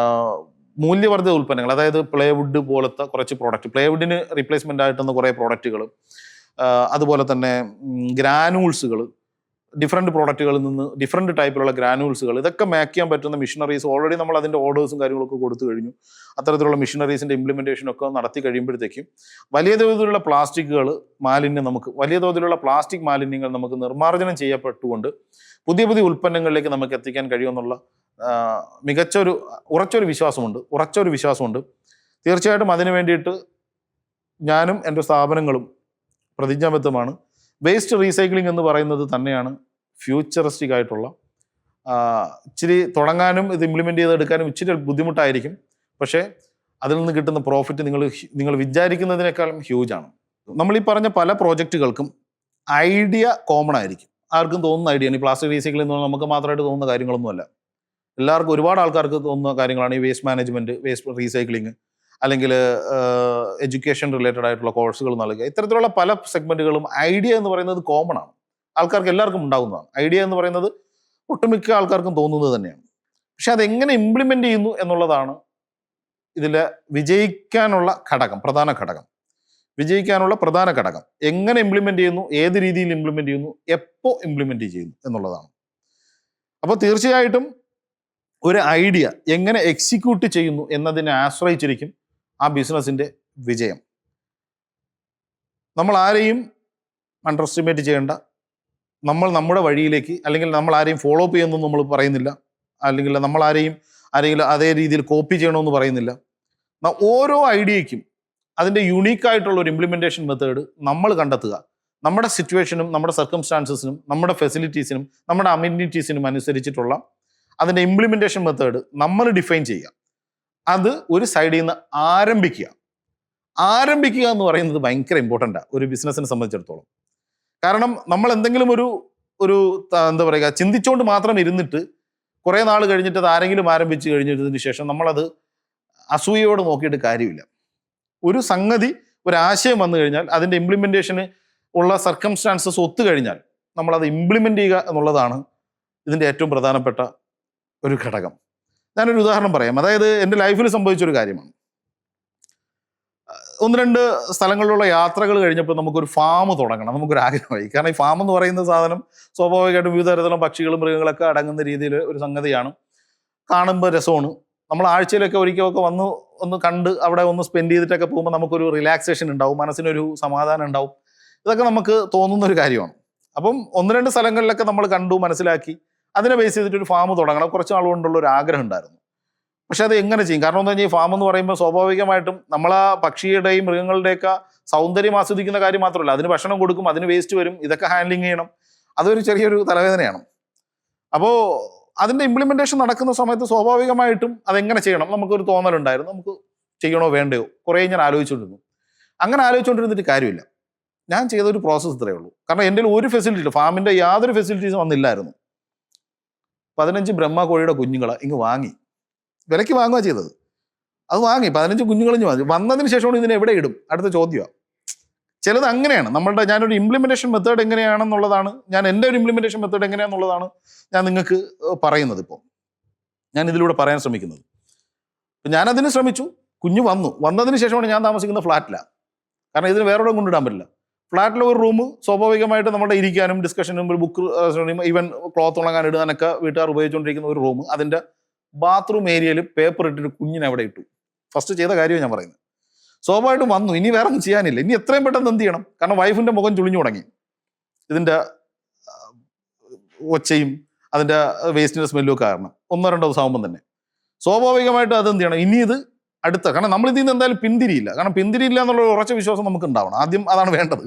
S1: മൂല്യവർദ്ധിത ഉൽപ്പന്നങ്ങൾ, അതായത് പ്ലേവുഡ് പോലത്തെ കുറച്ച് പ്രോഡക്റ്റ്, പ്ലേവുഡിന് റീപ്ലേസ്മെൻ്റ് ആയിട്ടുന്ന കുറേ പ്രോഡക്റ്റുകൾ, അതുപോലെ തന്നെ ഗ്രാനൂൾസുകൾ, ഡിഫറെൻറ്റ് പ്രോഡക്റ്റുകളിൽ നിന്ന് ഡിഫറെൻറ്റ് ടൈപ്പിലുള്ള ഗ്രാനൂൾസുകൾ, ഇതൊക്കെ മേക്ക് ചെയ്യാൻ പറ്റുന്ന മെഷീനറീസ് ഓൾറെഡി നമ്മൾ അതിൻ്റെ ഓർഡേഴ്സും കാര്യങ്ങളൊക്കെ കൊടുത്തു കഴിഞ്ഞു. അത്തരത്തിലുള്ള മെഷീനറീസിൻ്റെ ഇംപ്ലിമെൻറ്റേഷനൊക്കെ നടത്തി കഴിയുമ്പോഴത്തേക്കും വലിയ തോതിലുള്ള പ്ലാസ്റ്റിക് മാലിന്യങ്ങൾ നമുക്ക് നിർമ്മാർജ്ജനം ചെയ്യപ്പെട്ടുകൊണ്ട് പുതിയ പുതിയ ഉൽപ്പന്നങ്ങളിലേക്ക് നമുക്ക് എത്തിക്കാൻ കഴിയുമെന്നുള്ള ഉറച്ചൊരു വിശ്വാസമുണ്ട്. തീർച്ചയായിട്ടും അതിനു വേണ്ടിയിട്ട് ഞാനും എൻ്റെ സ്ഥാപനങ്ങളും പ്രതിജ്ഞാബദ്ധമാണ്. വേസ്റ്റ് റീസൈക്ലിംഗ് എന്ന് പറയുന്നത് തന്നെയാണ് ഫ്യൂച്ചറിസ്റ്റിക് ആയിട്ടുള്ള, ഇച്ചിരി തുടങ്ങാനും ഇത് ഇംപ്ലിമെൻ്റ് ചെയ്തെടുക്കാനും ഇച്ചിരി ബുദ്ധിമുട്ടായിരിക്കും. പക്ഷേ അതിൽ നിന്ന് കിട്ടുന്ന പ്രോഫിറ്റ് നിങ്ങൾ വിചാരിക്കുന്നതിനേക്കാളും ഹ്യൂജാണ്. നമ്മൾ ഈ പറഞ്ഞ പല പ്രോജക്റ്റുകൾക്കും ഐഡിയ കോമൺ ആയിരിക്കും. ആർക്കും തോന്നുന്ന ഐഡിയ, ഈ പ്ലാസ്റ്റിക് റീസൈക്ലിംഗ് എന്ന് പറഞ്ഞാൽ നമുക്ക് മാത്രമായിട്ട് തോന്നുന്ന കാര്യങ്ങളൊന്നുമല്ല. എല്ലാവർക്കും, ഒരുപാട് ആൾക്കാർക്ക് തോന്നുന്ന കാര്യങ്ങളാണ് ഈ വേസ്റ്റ് മാനേജ്മെൻറ്റ്, വേസ്റ്റ് റീസൈക്ലിംഗ്, അല്ലെങ്കിൽ എഡ്യൂക്കേഷൻ റിലേറ്റഡ് ആയിട്ടുള്ള കോഴ്സുകൾ നൽകുക. ഇത്തരത്തിലുള്ള പല സെഗ്മെന്റുകളും ഐഡിയ എന്ന് പറയുന്നത് കോമൺ ആണ്, ആൾക്കാർക്ക് എല്ലാവർക്കും ഉണ്ടാകുന്നതാണ്. ഐഡിയ എന്ന് പറയുന്നത് ഒട്ടുമിക്ക ആൾക്കാർക്കും തോന്നുന്നത് തന്നെയാണ്. പക്ഷെ അതെങ്ങനെ ഇംപ്ലിമെന്റ് ചെയ്യുന്നു എന്നുള്ളതാണ് ഇതിലെ വിജയിക്കാനുള്ള പ്രധാന ഘടകം. എങ്ങനെ ഇംപ്ലിമെന്റ് ചെയ്യുന്നു, ഏത് രീതിയിൽ ഇംപ്ലിമെന്റ് ചെയ്യുന്നു, എപ്പോൾ ഇംപ്ലിമെന്റ് ചെയ്യുന്നു എന്നുള്ളതാണ്. അപ്പോൾ തീർച്ചയായിട്ടും ഒരു ഐഡിയ എങ്ങനെ എക്സിക്യൂട്ട് ചെയ്യുന്നു എന്നതിനെ ആശ്രയിച്ചിരിക്കും ആ ബിസിനസ്സിൻ്റെ വിജയം. നമ്മൾ ആരെയും അണ്ടർ എസ്റ്റിമേറ്റ് ചെയ്യേണ്ട. നമ്മൾ നമ്മുടെ വഴിയിലേക്ക്, അല്ലെങ്കിൽ നമ്മൾ ആരെയും ഫോളോ അപ്പ് ചെയ്യുന്നു നമ്മൾ പറയുന്നില്ല, അല്ലെങ്കിൽ നമ്മൾ ആരെങ്കിലും അതേ രീതിയിൽ കോപ്പി ചെയ്യണമെന്ന് പറയുന്നില്ല. ഓരോ ഐഡിയയ്ക്കും അതിൻ്റെ യുണീക്കായിട്ടുള്ള ഒരു ഇംപ്ലിമെൻറ്റേഷൻ മെത്തേഡ് നമ്മൾ കണ്ടെത്തുക. നമ്മുടെ സിറ്റുവേഷനും നമ്മുടെ സർക്കംസ്റ്റാൻസസിനും നമ്മുടെ ഫെസിലിറ്റീസിനും നമ്മുടെ അമ്യൂണിറ്റീസിനും അനുസരിച്ചിട്ടുള്ള അതിൻ്റെ ഇംപ്ലിമെൻറ്റേഷൻ മെത്തേഡ് നമ്മൾ ഡിഫൈൻ ചെയ്യുക. അത് ഒരു സൈഡിൽ നിന്ന് ആരംഭിക്കുക എന്ന് പറയുന്നത് ഭയങ്കര ഇമ്പോർട്ടൻ്റാണ് ഒരു ബിസിനസ്സിനെ സംബന്ധിച്ചിടത്തോളം. കാരണം നമ്മൾ എന്തെങ്കിലും ഒരു എന്താ പറയുക ചിന്തിച്ചുകൊണ്ട് മാത്രം ഇരുന്നിട്ട് കുറേ നാൾ കഴിഞ്ഞിട്ട് അത് ആരെങ്കിലും ആരംഭിച്ച് കഴിഞ്ഞതിന് ശേഷം നമ്മളത് അസൂയയോട് നോക്കിയിട്ട് കാര്യമില്ല. ഒരു സംഗതി ഒരാശയം വന്നു കഴിഞ്ഞാൽ അതിൻ്റെ ഇംപ്ലിമെൻറ്റേഷന് ഉള്ള സർക്കംസ്റ്റാൻസസ് ഒത്തു കഴിഞ്ഞാൽ നമ്മളത് ഇംപ്ലിമെൻ്റ് ചെയ്യുക എന്നുള്ളതാണ് ഇതിൻ്റെ ഏറ്റവും പ്രധാനപ്പെട്ട ഒരു ഘടകം. ഞാനൊരു ഉദാഹരണം പറയാം. അതായത് എൻ്റെ ലൈഫിൽ സംഭവിച്ചൊരു കാര്യമാണ്. 1-2 സ്ഥലങ്ങളിലുള്ള യാത്രകൾ കഴിഞ്ഞപ്പോൾ നമുക്കൊരു ഫാം തുടങ്ങണം, നമുക്കൊരു ആഗ്രഹമായി. കാരണം ഈ ഫാം എന്ന് പറയുന്ന സാധനം സ്വാഭാവികമായിട്ടും വിവിധ തരത്തിലുള്ള പക്ഷികളും മൃഗങ്ങളൊക്കെ അടങ്ങുന്ന രീതിയിൽ ഒരു സംഗതിയാണ്. കാണുമ്പോൾ രസമാണ്. നമ്മൾ ആഴ്ചയിലൊക്കെ ഒരിക്കലൊക്കെ ഒന്ന് കണ്ട് അവിടെ ഒന്ന് സ്പെൻഡ് ചെയ്തിട്ടൊക്കെ പോകുമ്പോൾ നമുക്കൊരു റിലാക്സേഷൻ ഉണ്ടാവും, മനസ്സിനൊരു സമാധാനം ഉണ്ടാവും. ഇതൊക്കെ നമുക്ക് തോന്നുന്ന ഒരു കാര്യമാണ്. അപ്പം 1-2 സ്ഥലങ്ങളിലൊക്കെ നമ്മൾ കണ്ടു, മനസ്സിലാക്കി. അതിനെ ബേസ് ചെയ്തിട്ട് ഒരു ഫാം തുടങ്ങണം കുറച്ച് നാളുകൊണ്ടുള്ള ഒരു ആഗ്രഹം ഉണ്ടായിരുന്നു. പക്ഷെ അത് എങ്ങനെ ചെയ്യും? കാരണം എന്താ വെച്ചാൽ ഈ ഫാം എന്ന് പറയുമ്പോൾ സ്വാഭാവികമായിട്ടും നമ്മൾ ആ പക്ഷിയുടെയും മൃഗങ്ങളുടെയൊക്കെ സൗന്ദര്യം ആസ്വദിക്കുന്ന കാര്യം മാത്രമല്ല, അതിന് ഭക്ഷണം കൊടുക്കും, അതിന് വേസ്റ്റ് വരും, ഇതൊക്കെ ഹാൻഡ്ലിങ് ചെയ്യണം. അതൊരു ചെറിയൊരു തലവേദനയാണ്. അപ്പോൾ അതിൻ്റെ ഇംപ്ലിമെൻറ്റേഷൻ നടക്കുന്ന സമയത്ത് സ്വാഭാവികമായിട്ടും അതെങ്ങനെ ചെയ്യണം നമുക്കൊരു തോന്നലുണ്ടായിരുന്നു. നമുക്ക് ചെയ്യണോ വേണ്ടയോ കുറേ ഞാൻ ആലോചിച്ചുകൊണ്ടിരുന്നു. അങ്ങനെ ആലോചിച്ചുകൊണ്ടിരുന്നിട്ട് കാര്യമില്ല. ഞാൻ ചെയ്തൊരു പ്രോസസ്സ് ഇത്രയേ ഉള്ളൂ. കാരണം എൻ്റെ ഒരു ഫെസിലിറ്റി ഫാമിൻ്റെ യാതൊരു ഫെസിലിറ്റീസും വന്നില്ലായിരുന്നു. 15 ബ്രഹ്മ കോഴിയുടെ കുഞ്ഞുങ്ങളെ ഇങ്ങ് വാങ്ങി, വിലയ്ക്ക് വാങ്ങുക ചെയ്തത്. അത് വാങ്ങി 15 കുഞ്ഞുങ്ങളിഞ്ഞ് വാങ്ങി. വന്നതിന് ശേഷമാണ് ഇതിനെ എവിടെ ഇടും അടുത്ത ചോദ്യമാണ്. ചിലത് അങ്ങനെയാണ്. ഞാനൊരു ഇംപ്ലിമെൻറ്റേഷൻ മെത്തേഡ് എങ്ങനെയാണെന്നുള്ളതാണ്, എൻ്റെ ഒരു ഇംപ്ലിമെൻറ്റേഷൻ മെത്തേഡ് എങ്ങനെയാണെന്നുള്ളതാണ് ഞാൻ നിങ്ങൾക്ക് പറയുന്നത്. ഇപ്പോൾ ഞാൻ ഇതിലൂടെ പറയാൻ ശ്രമിക്കുന്നത്. ഞാനതിന് ശ്രമിച്ചു. കുഞ്ഞ് വന്നതിന് ശേഷമാണ് ഞാൻ താമസിക്കുന്ന ഫ്ലാറ്റിലാണ്. കാരണം ഇതിന് വേറെ എവിടെ കൊണ്ടിടാൻ പറ്റില്ല. ഫ്ലാറ്റിലെ ഒരു റൂം സ്വാഭാവികമായിട്ട് നമ്മുടെ ഇരിക്കാനും ഡിസ്കഷനും ഒരു ബുക്ക് ഈവൻ ക്ലോത്ത് ഉണങ്ങാൻ ഇടാനൊക്കെ വീട്ടുകാർ ഉപയോഗിച്ചുകൊണ്ടിരിക്കുന്ന ഒരു റൂം, അതിൻ്റെ ബാത്റൂം ഏരിയയിൽ പേപ്പർ ഇട്ടിട്ട് കുഞ്ഞിനെ അവിടെ ഇട്ടു. ഫസ്റ്റ് ചെയ്ത കാര്യമാണ് ഞാൻ പറയുന്നത്. സ്വാഭാവികമായിട്ടും വന്നു. ഇനി വേറെ ഒന്നും ചെയ്യാനില്ല. ഇനി എത്രയും പെട്ടെന്ന് എന്ത് ചെയ്യണം? കാരണം വൈഫിൻ്റെ മുഖം ചുളിഞ്ഞു തുടങ്ങി. ഇതിൻ്റെ ഒച്ചയും അതിൻ്റെ വേസ്റ്റിൻ്റെ സ്മെല്ലും ഒക്കെ കാരണം 1-2 ദിവസം ആകുമ്പം തന്നെ സ്വാഭാവികമായിട്ടും അത് എന്ത് ചെയ്യണം? ഇനി ഇത് കാരണം നമ്മൾ ഇതിൽ നിന്ന് എന്തായാലും പിന്തിരിയില്ല. കാരണം പിന്തിരിയില്ല എന്നുള്ള ഉറച്ച വിശ്വാസം നമുക്ക് ഉണ്ടാവണം. ആദ്യം അതാണ് വേണ്ടത്.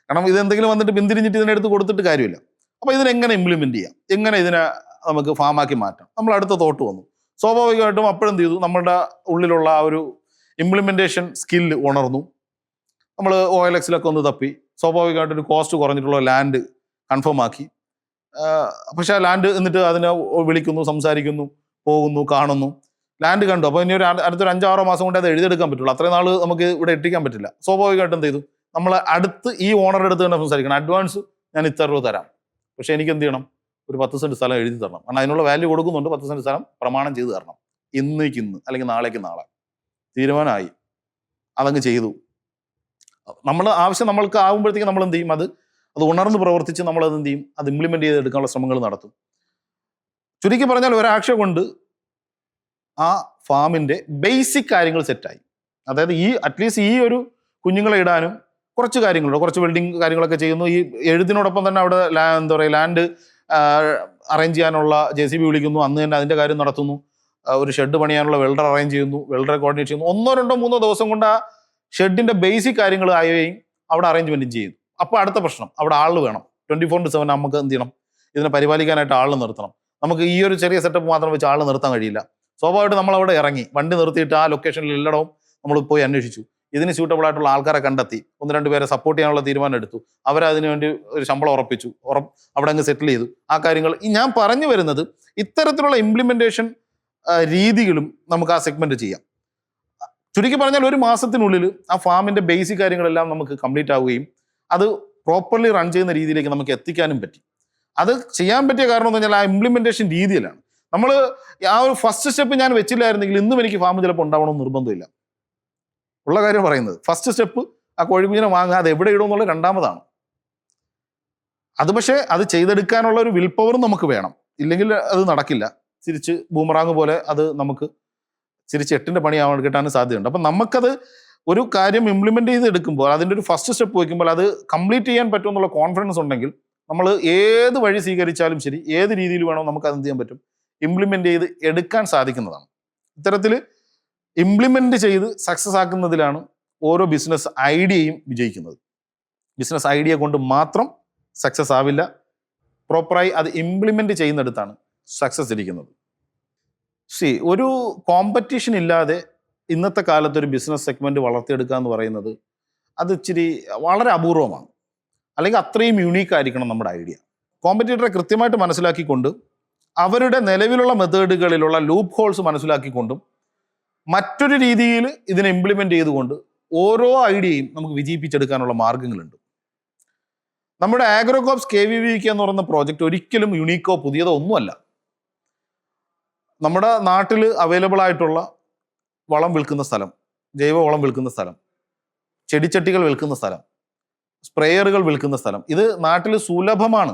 S1: കാരണം ഇത് എന്തെങ്കിലും വന്നിട്ട് പിന്തിരിഞ്ഞിട്ട് ഇതിനെടുത്ത് കൊടുത്തിട്ട് കാര്യമില്ല. അപ്പോൾ ഇതിനെങ്ങനെ ഇംപ്ലിമെൻറ്റ് ചെയ്യാം, എങ്ങനെ ഇതിനെ നമുക്ക് ഫാമാക്കി മാറ്റാം? നമ്മൾ അടുത്ത തോട്ട് വന്നു. സ്വാഭാവികമായിട്ടും അപ്പോഴെന്ത് ചെയ്തു? നമ്മളുടെ ഉള്ളിലുള്ള ആ ഒരു ഇംപ്ലിമെൻറ്റേഷൻ സ്കില്ല് ഉണർന്നു. നമ്മൾ OLX ഒന്ന് തപ്പി സ്വാഭാവികമായിട്ടൊരു കോസ്റ്റ് കുറഞ്ഞിട്ടുള്ള ലാൻഡ് കൺഫേം ആക്കി. പക്ഷേ ആ ലാൻഡ് എന്നിട്ട് അതിനെ വിളിക്കുന്നു, സംസാരിക്കുന്നു, പോകുന്നു, കാണുന്നു. ലാൻഡ് കണ്ടു. അപ്പോൾ ഇനി അടുത്തൊരു 5-6 മാസം കൊണ്ട് അത് എഴുതിയെടുക്കാൻ പറ്റുള്ളൂ. അത്രയും നാൾ നമുക്ക് ഇവിടെ എത്തിക്കാൻ പറ്റില്ല. സ്വാഭാവികമായിട്ടും എന്ത് ചെയ്തു? നമ്മൾ അടുത്ത് ഈ ഓണറുടെ അടുത്ത് തന്നെ സംസാരിക്കണം. അഡ്വാൻസ് ഞാൻ ഇത്ര രൂപ തരാം, പക്ഷേ എനിക്ക് എന്ത് ചെയ്യണം? ഒരു 10 സെൻറ്റ് സ്ഥലം എഴുതി തരണം. കാരണം അതിനുള്ള വാല്യൂ കൊടുക്കുന്നുണ്ട്. 10 സെൻറ്റ് സ്ഥലം പ്രമാണം ചെയ്ത് തരണം. ഇന്ന് അല്ലെങ്കിൽ നാളേക്ക് നാളെ. തീരുമാനമായി. അതങ്ങ് ചെയ്തു. നമ്മുടെ ആവശ്യം നമ്മൾക്ക് ആകുമ്പോഴത്തേക്കും നമ്മൾ എന്ത് ചെയ്യും? അത് ഉണർന്ന് പ്രവർത്തിച്ച് നമ്മളത് എന്ത് ചെയ്യും? അത് ഇംപ്ലിമെൻറ്റ് ചെയ്തെടുക്കാനുള്ള ശ്രമങ്ങൾ നടത്തും. ചുരുക്കി പറഞ്ഞാൽ ഒരാഴ്ച കൊണ്ട് ആ ഫാമിൻ്റെ ബേസിക് കാര്യങ്ങൾ സെറ്റായി. അതായത് അറ്റ്ലീസ്റ്റ് ഈ ഒരു കുഞ്ഞുങ്ങളെ ഇടാനും കുറച്ച് കാര്യങ്ങളുണ്ട്. കുറച്ച് വെൽഡിങ് കാര്യങ്ങളൊക്കെ ചെയ്യുന്നു. ഈ എഴുതിനോടൊപ്പം തന്നെ അവിടെ എന്താ പറയുക ലാൻഡ് അറേഞ്ച് ചെയ്യാനുള്ള JCB വിളിക്കുന്നു. അന്ന് തന്നെ അതിൻ്റെ കാര്യം നടത്തുന്നു. ഒരു ഷെഡ് പണിയാനുള്ള വെൽഡർ അറേഞ്ച് ചെയ്യുന്നു, വെൽഡറെ കോർഡിനേറ്റ് ചെയ്യുന്നു. 1-2-3 ദിവസം കൊണ്ട് ആ ഷെഡിൻ്റെ ബേസിക് കാര്യങ്ങൾ ആവുകയും അവിടെ അറേഞ്ച്മെൻറ്റും ചെയ്യുന്നു. അപ്പോൾ അടുത്ത പ്രശ്നം, അവിടെ ആൾ വേണം. 24/7 നമുക്ക് എന്ത് ചെയ്യണം? ഇതിനെ പരിപാലിക്കാനായിട്ട് ആൾ നിർത്തണം. നമുക്ക് ഈ ഒരു ചെറിയ സെറ്റപ്പ് മാത്രം വെച്ച് ആൾ നിർത്താൻ കഴിയില്ല. സ്വാഭാവികമായിട്ട് നമ്മളവിടെ ഇറങ്ങി വണ്ടി നിർത്തിയിട്ട് ആ ലൊക്കേഷനിൽ എല്ലായിടവും നമ്മൾ പോയി അന്വേഷിച്ചു. ഇതിന് സ്യൂട്ടബിൾ ആയിട്ടുള്ള ആൾക്കാരെ കണ്ടെത്തി 1-2 പേരെ സപ്പോർട്ട് ചെയ്യാനുള്ള തീരുമാനം എടുത്തു. അവരതിനു വേണ്ടി ഒരു ശമ്പളം ഉറപ്പിച്ചു. അവിടെ അങ്ങ് സെറ്റിൽ ചെയ്തു. ആ കാര്യങ്ങൾ ഞാൻ പറഞ്ഞു വരുന്നത് ഇത്തരത്തിലുള്ള ഇംപ്ലിമെൻറ്റേഷൻ രീതികളും നമുക്ക് ആ സെഗ്മെന്റ് ചെയ്യാം. ചുരുക്കി പറഞ്ഞാൽ 1 മാസത്തിനുള്ളിൽ ആ ഫാമിൻ്റെ ബേസിക് കാര്യങ്ങളെല്ലാം നമുക്ക് കംപ്ലീറ്റ് ആവുകയും അത് പ്രോപ്പർലി റൺ ചെയ്യുന്ന രീതിയിലേക്ക് നമുക്ക് എത്തിക്കാനും പറ്റി. അത് ചെയ്യാൻ പറ്റിയ കാരണം എന്ന് പറഞ്ഞാൽ ആ ഇംപ്ലിമെൻറ്റേഷൻ രീതിയിലാണ്. നമ്മൾ ആ ഒരു ഫസ്റ്റ് സ്റ്റെപ്പ് ഞാൻ വെച്ചില്ലായിരുന്നെങ്കിൽ ഇന്നും എനിക്ക് ഫാം ചിലപ്പോൾ ഉണ്ടാവണമെന്ന് നിർബന്ധമില്ല. ഉള്ള കാര്യം പറയുന്നത്. ഫസ്റ്റ് സ്റ്റെപ്പ് ആ കോഴിക്കുഞ്ഞിനെ വാങ്ങുക, അത് എവിടെ ഇടുമെന്നുള്ള രണ്ടാമതാണ്. അത് പക്ഷേ അത് ചെയ്തെടുക്കാനുള്ള ഒരു വിൽ പവറും നമുക്ക് വേണം. ഇല്ലെങ്കിൽ അത് നടക്കില്ല. തിരിച്ച് ബൂമറാങ് പോലെ അത് നമുക്ക് തിരിച്ച് 8ൻ്റെ പണിയാവാൻ കിട്ടാനും സാധ്യതയുണ്ട്. അപ്പം നമുക്കത് ഒരു കാര്യം ഇംപ്ലിമെൻറ്റ് ചെയ്ത് എടുക്കുമ്പോൾ അതിൻ്റെ ഒരു ഫസ്റ്റ് സ്റ്റെപ്പ് വയ്ക്കുമ്പോൾ അത് കംപ്ലീറ്റ് ചെയ്യാൻ പറ്റുമെന്നുള്ള കോൺഫിഡൻസ് ഉണ്ടെങ്കിൽ നമ്മൾ ഏത് വഴി സ്വീകരിച്ചാലും ശരി, ഏത് രീതിയിൽ വേണോ നമുക്ക് അത് എന്ത് ചെയ്യാൻ പറ്റും? ഇംപ്ലിമെൻറ്റ് ചെയ്ത് എടുക്കാൻ സാധിക്കുന്നതാണ്. ഇത്തരത്തിൽ ഇംപ്ലിമെൻറ്റ് ചെയ്ത് സക്സസ് ആക്കുന്നതിലാണ് ഓരോ ബിസിനസ് ഐഡിയയും വിജയിക്കുന്നത്. ബിസിനസ് ഐഡിയ കൊണ്ട് മാത്രം സക്സസ് ആവില്ല, പ്രോപ്പറായി അത് ഇംപ്ലിമെൻ്റ് ചെയ്യുന്നിടത്താണ് സക്സസ് ഇരിക്കുന്നത്. ഒരു കോമ്പറ്റീഷൻ ഇല്ലാതെ ഇന്നത്തെ കാലത്ത് ഒരു ബിസിനസ് സെഗ്മെൻറ്റ് വളർത്തിയെടുക്കുക എന്ന് പറയുന്നത് അത് ഇച്ചിരി വളരെ അപൂർവമാണ്. അല്ലെങ്കിൽ അത്രയും യുണീക്ക് ആയിരിക്കണം നമ്മുടെ ഐഡിയ. കോമ്പറ്റീറ്ററെ കൃത്യമായിട്ട് മനസ്സിലാക്കിക്കൊണ്ട് അവരുടെ നിലവിലുള്ള മെത്തേഡുകളിലുള്ള ലൂപ്പ് ഹോൾസ് മനസ്സിലാക്കിക്കൊണ്ടും മറ്റൊരു രീതിയിൽ ഇതിനെ ഇംപ്ലിമെൻ്റ് ചെയ്തുകൊണ്ട് ഓരോ ഐഡിയയും നമുക്ക് വിജയിപ്പിച്ചെടുക്കാനുള്ള മാർഗങ്ങളുണ്ട്. നമ്മുടെ ആഗ്രോകോപ്സ് KVVK എന്ന് പറയുന്ന പ്രോജക്റ്റ് ഒരിക്കലും യുണീക്കോ പുതിയതോ ഒന്നുമല്ല. നമ്മുടെ നാട്ടിൽ അവൈലബിൾ ആയിട്ടുള്ള വളം വിൽക്കുന്ന സ്ഥലം, ജൈവവളം വിൽക്കുന്ന സ്ഥലം, ചെടിച്ചട്ടികൾ വിൽക്കുന്ന സ്ഥലം, സ്പ്രേയറുകൾ വിൽക്കുന്ന സ്ഥലം, ഇത് നാട്ടിൽ സുലഭമാണ്.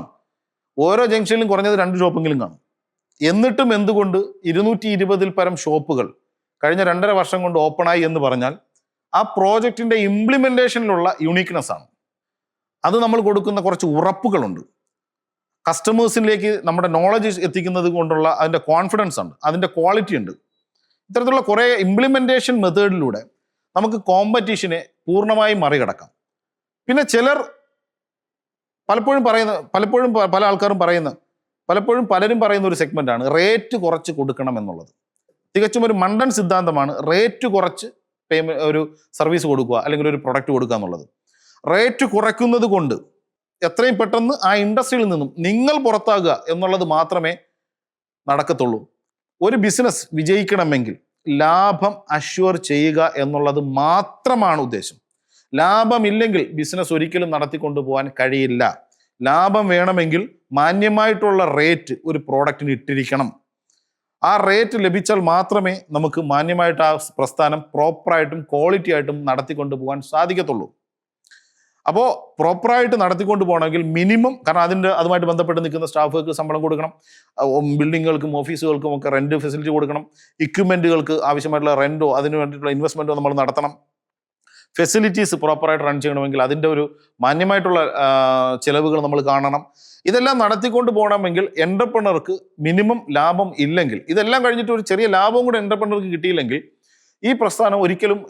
S1: ഓരോ ജംഗ്ഷനിലും കുറഞ്ഞത് 2 ഷോപ്പെങ്കിലും കാണും. എന്നിട്ടും എന്തുകൊണ്ട് 220 പരം ഷോപ്പുകൾ കഴിഞ്ഞ 2.5 വർഷം കൊണ്ട് ഓപ്പണായി എന്ന് പറഞ്ഞാൽ ആ പ്രോജക്റ്റിൻ്റെ ഇംപ്ലിമെൻറ്റേഷനിലുള്ള യുണീക്നെസ് ആണ്. അത് നമ്മൾ കൊടുക്കുന്ന കുറച്ച് ഉറപ്പുകളുണ്ട്. കസ്റ്റമേഴ്സിലേക്ക് നമ്മുടെ നോളജ് എത്തിക്കുന്നത് കൊണ്ടുള്ള അതിൻ്റെ കോൺഫിഡൻസ് ഉണ്ട്, അതിൻ്റെ ക്വാളിറ്റി ഉണ്ട്. ഇത്തരത്തിലുള്ള കുറേ ഇംപ്ലിമെൻറ്റേഷൻ മെത്തേഡിലൂടെ നമുക്ക് കോമ്പറ്റീഷനെ പൂർണ്ണമായും മറികടക്കാം. പിന്നെ പലരും പറയുന്ന ഒരു സെഗ്മെൻ്റാണ് റേറ്റ് കുറച്ച് കൊടുക്കണം എന്നുള്ളത്. തികച്ചും ഒരു മണ്ടൻ സിദ്ധാന്തമാണ് റേറ്റ് കുറച്ച് ഒരു സർവീസ് കൊടുക്കുക അല്ലെങ്കിൽ ഒരു പ്രൊഡക്റ്റ് കൊടുക്കുക എന്നുള്ളത്. റേറ്റ് കുറയ്ക്കുന്നത് കൊണ്ട് എത്രയും പെട്ടെന്ന് ആ ഇൻഡസ്ട്രിയിൽ നിന്നും നിങ്ങൾ പുറത്താകുക എന്നുള്ളത് മാത്രമേ നടക്കത്തുള്ളൂ. ഒരു ബിസിനസ് വിജയിക്കണമെങ്കിൽ ലാഭം അഷ്വർ ചെയ്യുക എന്നുള്ളത് മാത്രമാണ് ഉദ്ദേശം. ലാഭമില്ലെങ്കിൽ ബിസിനസ് ഒരിക്കലും നടത്തിക്കൊണ്ടു പോകാൻ കഴിയില്ല. ലാഭം വേണമെങ്കിൽ മാന്യമായിട്ടുള്ള റേറ്റ് ഒരു പ്രോഡക്റ്റിന് ഇട്ടിരിക്കണം. ആ റേറ്റ് ലഭിച്ചാൽ മാത്രമേ നമുക്ക് മാന്യമായിട്ട് ആ പ്രസ്ഥാനം പ്രോപ്പറായിട്ടും ക്വാളിറ്റി ആയിട്ടും നടത്തിക്കൊണ്ടു പോകാൻ സാധിക്കത്തുള്ളൂ. അപ്പോൾ പ്രോപ്പറായിട്ട് നടത്തിക്കൊണ്ട് പോകണമെങ്കിൽ മിനിമം, കാരണം അതുമായിട്ട് ബന്ധപ്പെട്ട് നിൽക്കുന്ന സ്റ്റാഫുകൾക്ക് ശമ്പളം കൊടുക്കണം, ബിൽഡിങ്ങുകൾക്കും ഓഫീസുകൾക്കും ഒക്കെ റെൻറ്റ് ഫെസിലിറ്റി കൊടുക്കണം, ഇക്വിപ്മെൻറ്റുകൾക്ക് ആവശ്യമായിട്ടുള്ള റെൻറ്റോ അതിന് വേണ്ടിയിട്ടുള്ള ഇൻവെസ്റ്റ്മെൻറ്റോ നമ്മൾ നടത്തണം. ഫെസിലിറ്റീസ് പ്രോപ്പറായിട്ട് റൺ ചെയ്യണമെങ്കിൽ അതിൻ്റെ ഒരു മാന്യമായിട്ടുള്ള ചിലവുകൾ നമ്മൾ കാണണം. ഇതെല്ലാം നടത്തിക്കൊണ്ട് പോകണമെങ്കിൽ എൻ്റർപ്രണർക്ക് മിനിമം ലാഭം ഇല്ലെങ്കിൽ, ഇതെല്ലാം കഴിഞ്ഞിട്ട് ഒരു ചെറിയ ലാഭം കൂടെ എൻ്റർപ്രണർക്ക് കിട്ടിയില്ലെങ്കിൽ ഈ പ്രസ്ഥാനം ഒരിക്കലും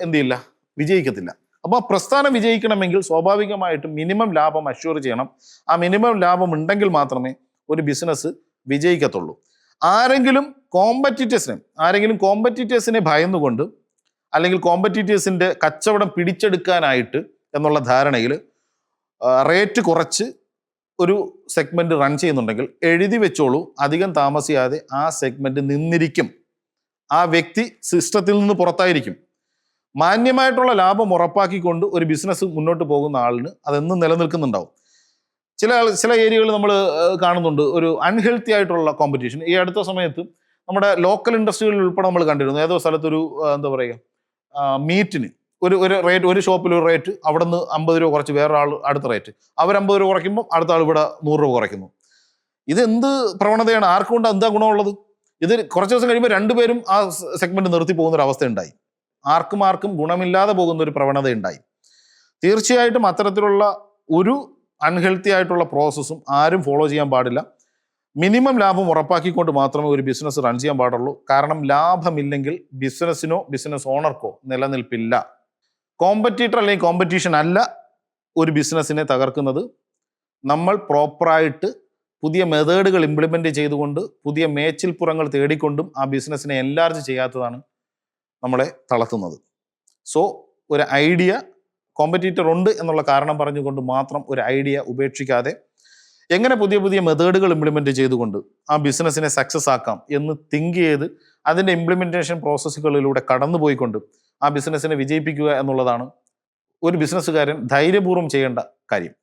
S1: വിജയിക്കത്തില്ല. അപ്പോൾ ആ പ്രസ്ഥാനം വിജയിക്കണമെങ്കിൽ സ്വാഭാവികമായിട്ടും മിനിമം ലാഭം അഷ്വർ ചെയ്യണം. ആ മിനിമം ലാഭം ഉണ്ടെങ്കിൽ മാത്രമേ ഒരു ബിസിനസ് വിജയിക്കത്തുള്ളൂ. ആരെങ്കിലും കോമ്പറ്റീറ്റേഴ്സിനെ ഭയന്നുകൊണ്ട് അല്ലെങ്കിൽ കോമ്പറ്റീറ്റേഴ്സിൻ്റെ കച്ചവടം പിടിച്ചെടുക്കാനായിട്ട് എന്നുള്ള ധാരണയിൽ റേറ്റ് കുറച്ച് ഒരു സെഗ്മെൻറ്റ് റൺ ചെയ്യുന്നുണ്ടെങ്കിൽ എഴുതി വെച്ചോളൂ, അധികം താമസിയാതെ ആ സെഗ്മെൻറ്റ് നിന്നിരിക്കും. ആ വ്യക്തി സിസ്റ്റത്തിൽ നിന്ന് പുറത്തായിരിക്കും. മാന്യമായിട്ടുള്ള ലാഭം ഉറപ്പാക്കിക്കൊണ്ട് ഒരു ബിസിനസ് മുന്നോട്ട് പോകുന്ന ആളിന് അതെന്നും നിലനിൽക്കുന്നുണ്ടാവും. ചില ഏരിയകളിൽ നമ്മൾ കാണുന്നുണ്ട് ഒരു അൺഹെൽത്തി ആയിട്ടുള്ള കോമ്പറ്റീഷൻ. ഈ അടുത്ത സമയത്ത് നമ്മുടെ ലോക്കൽ ഇൻഡസ്ട്രികളിൽ ഉൾപ്പെടെ നമ്മൾ കണ്ടിരുന്നു. ഏതോ സ്ഥലത്തൊരു മീറ്റിന് ഒരു റേറ്റ്, ഒരു ഷോപ്പിൽ ഒരു റേറ്റ്, അവിടെ നിന്ന് 50 രൂപ കുറച്ച് വേറൊരാൾ അടുത്ത റേറ്റ്, അവർ 50 രൂപ കുറയ്ക്കുമ്പോൾ അടുത്ത ആൾ ഇവിടെ 100 രൂപ കുറയ്ക്കുന്നു. ഇതെന്ത് പ്രവണതയാണ്? ആർക്കുകൊണ്ട് എന്താ ഗുണമുള്ളത്? ഇത് കുറച്ച് ദിവസം കഴിയുമ്പോൾ രണ്ടുപേരും ആ സെഗ്മെന്റ് നിർത്തി പോകുന്നൊരവസ്ഥ ഉണ്ടായി. ആർക്കും ഗുണമില്ലാതെ പോകുന്ന ഒരു പ്രവണത ഉണ്ടായി. തീർച്ചയായിട്ടും അത്തരത്തിലുള്ള ഒരു അൺഹെൽത്തി ആയിട്ടുള്ള പ്രോസസ്സും ആരും ഫോളോ ചെയ്യാൻ പാടില്ല. മിനിമം ലാഭം ഉറപ്പാക്കിക്കൊണ്ട് മാത്രമേ ഒരു ബിസിനസ് റൺ ചെയ്യാൻ പാടുള്ളൂ. കാരണം ലാഭമില്ലെങ്കിൽ ബിസിനസ്സിനോ ബിസിനസ് ഓണർക്കോ നിലനിൽപ്പില്ല. കോമ്പറ്റീറ്റർ അല്ലെങ്കിൽ കോമ്പറ്റീഷൻ അല്ല ഒരു ബിസിനസ്സിനെ തകർക്കുന്നത്. നമ്മൾ പ്രോപ്പറായിട്ട് പുതിയ മെത്തേഡുകൾ ഇംപ്ലിമെൻ്റ് ചെയ്തുകൊണ്ട് പുതിയ മേച്ചിൽപ്പുറങ്ങൾ തേടിക്കൊണ്ടും ആ ബിസിനസ്സിനെ എൻലാർജ് ചെയ്യാത്തതാണ് നമ്മളെ തളർത്തുന്നത്. സോ ഒരു ഐഡിയ, കോമ്പറ്റീറ്റർ ഉണ്ട് എന്നുള്ള കാരണം പറഞ്ഞുകൊണ്ട് മാത്രം ഒരു ഐഡിയ ഉപേക്ഷിക്കാതെ എങ്ങനെ പുതിയ മെത്തേഡുകൾ ഇംപ്ലിമെൻ്റ് ചെയ്തുകൊണ്ട് ആ ബിസിനസ്സിനെ സക്സസ് ആക്കാം എന്ന് തിങ്ക് ചെയ്ത് അതിൻ്റെ ഇംപ്ലിമെൻറ്റേഷൻ പ്രോസസ്സുകളിലൂടെ കടന്നുപോയിക്കൊണ്ട് ആ ബിസിനസ്സിനെ വിജയിപ്പിക്കുക എന്നുള്ളതാണ് ഒരു ബിസിനസ്സുകാരൻ ധൈര്യപൂർവ്വം ചെയ്യേണ്ട കാര്യം.